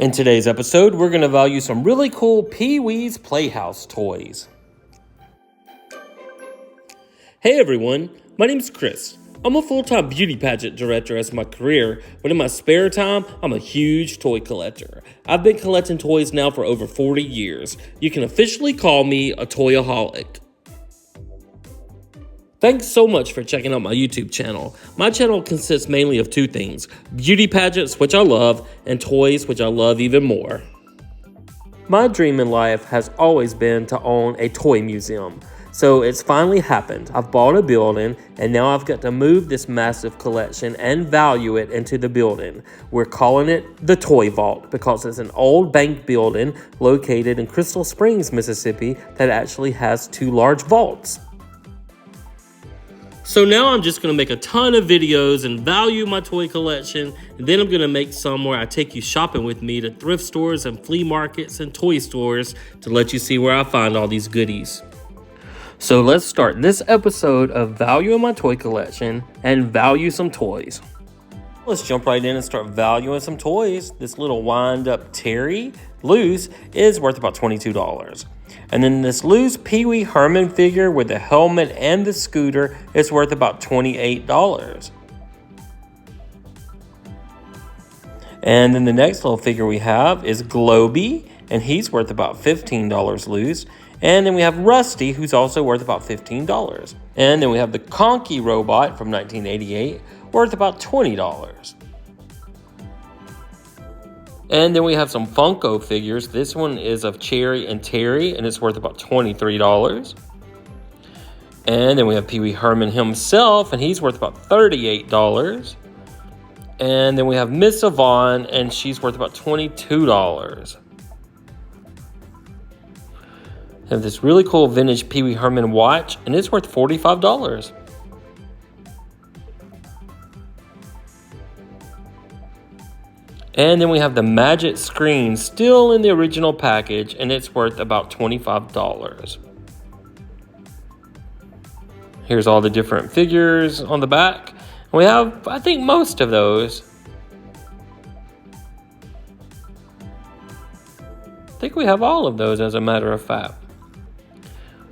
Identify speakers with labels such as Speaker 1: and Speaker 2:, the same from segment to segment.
Speaker 1: In today's episode, we're going to value some really cool Pee-wee's Playhouse toys. Hey everyone, my name's Chris. I'm a full-time beauty pageant director as my career, but in my spare time, I'm a huge toy collector. I've been collecting toys now for over 40 years. You can officially call me a toyaholic. Thanks so much for checking out my YouTube channel. My channel consists mainly of two things: beauty pageants, which I love, and toys, which I love even more. My dream in life has always been to own a toy museum. So it's finally happened. I've bought a building, and now I've got to move this massive collection and value it into the building. We're calling it the Toy Vault because it's an old bank building located in Crystal Springs, Mississippi that actually has two large vaults. So now I'm just going to make a ton of videos and value my toy collection, and then I'm going to make some where I take you shopping with me to thrift stores and flea markets and toy stores to let you see where I find all these goodies. So let's start this episode of valuing my toy collection and value some toys. Let's jump right in and start valuing some toys. This little wind-up Terry loose is worth about $22. And then this loose Pee Wee Herman figure with the helmet and the scooter is worth about $28. And then the next little figure we have is Globy, and he's worth about $15 loose. And then we have Rusty, who's also worth about $15. And then we have the Conky robot from 1988, worth about $20. And then we have some Funko figures. This one is of Cherry and Terry, and it's worth about $23. And then we have Pee Wee Herman himself, and he's worth about $38. And then we have Miss Yvonne, and she's worth about $22. I have this really cool vintage Pee Wee Herman watch, and it's worth $45. And then we have the Magic Screen still in the original package, and it's worth about $25. Here's all the different figures on the back. We have, I think, most of those. I think we have all of those, as a matter of fact.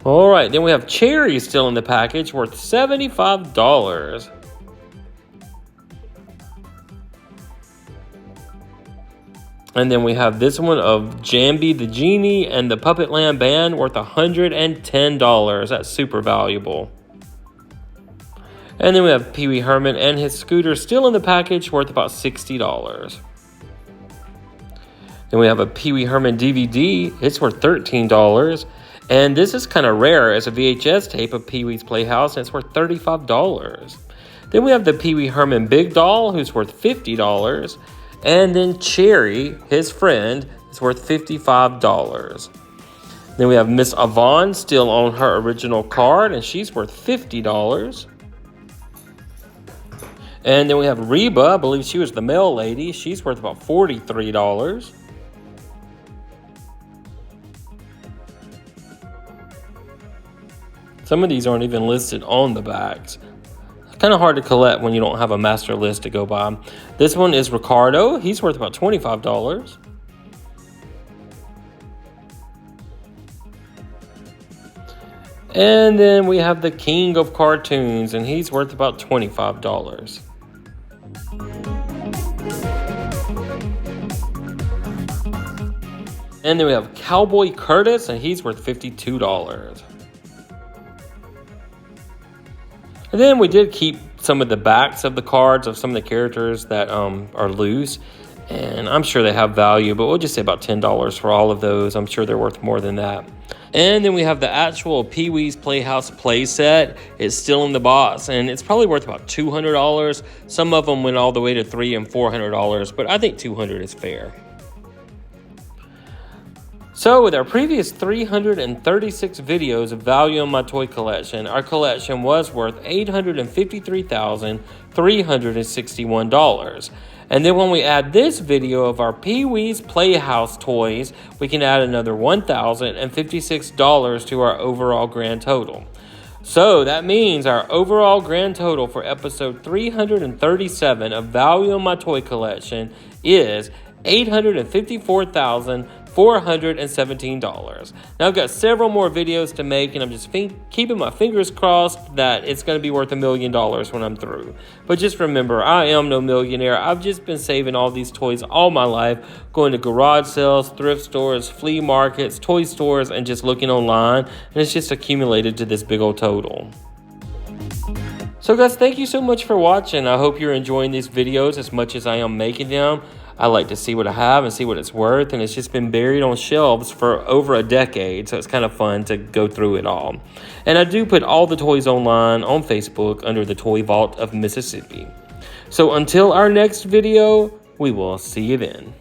Speaker 1: All right, then we have Cherry still in the package, worth $75. And then we have this one of Jambi the Genie and the Puppet Land Band, worth $110. That's super valuable. And then we have Pee Wee Herman and his scooter still in the package, worth about $60. Then we have a Pee Wee Herman DVD. It's worth $13. And this is kind of rare as a VHS tape of Pee Wee's Playhouse, and it's worth $35. Then we have the Pee Wee Herman Big Doll, who's worth $50. And then Cherry, his friend, is worth $55. Then we have Miss Yvonne still on her original card, and she's worth $50. And then we have Reba, I believe she was the mail lady. She's worth about $43. Some of these aren't even listed on the backs. Kind of hard to collect when you don't have a master list to go by. This one is Ricardo. He's worth about $25. And then we have the King of Cartoons, and he's worth about $25. And then we have Cowboy Curtis, and he's worth $52. And then we did keep some of the backs of the cards of some of the characters that are loose. And I'm sure they have value, but we'll just say about $10 for all of those. I'm sure they're worth more than that. And then we have the actual Pee Wee's Playhouse play set. It's still in the box, and it's probably worth about $200. Some of them went all the way to $300 and $400, but I think $200 is fair. So with our previous 336 videos of value on my toy collection, our collection was worth $853,361. And then when we add this video of our Pee Wee's Playhouse toys, we can add another $1,056 to our overall grand total. So that means our overall grand total for episode 337 of Value on My Toy Collection is $854,417. Now I've got several more videos to make, and I'm just keeping my fingers crossed that it's going to be worth $1 million when I'm through. But just remember, I am no millionaire. I've just been saving all these toys all my life, going to garage sales, thrift stores, flea markets, toy stores, and just looking online, and it's just accumulated to this big old total. So guys, thank you so much for watching. I hope you're enjoying these videos as much as I am making them. I like to see what I have and see what it's worth, and it's just been buried on shelves for over a decade, so it's kind of fun to go through it all. And I do put all the toys online on Facebook under the Toy Vault of Mississippi. So until our next video, we will see you then.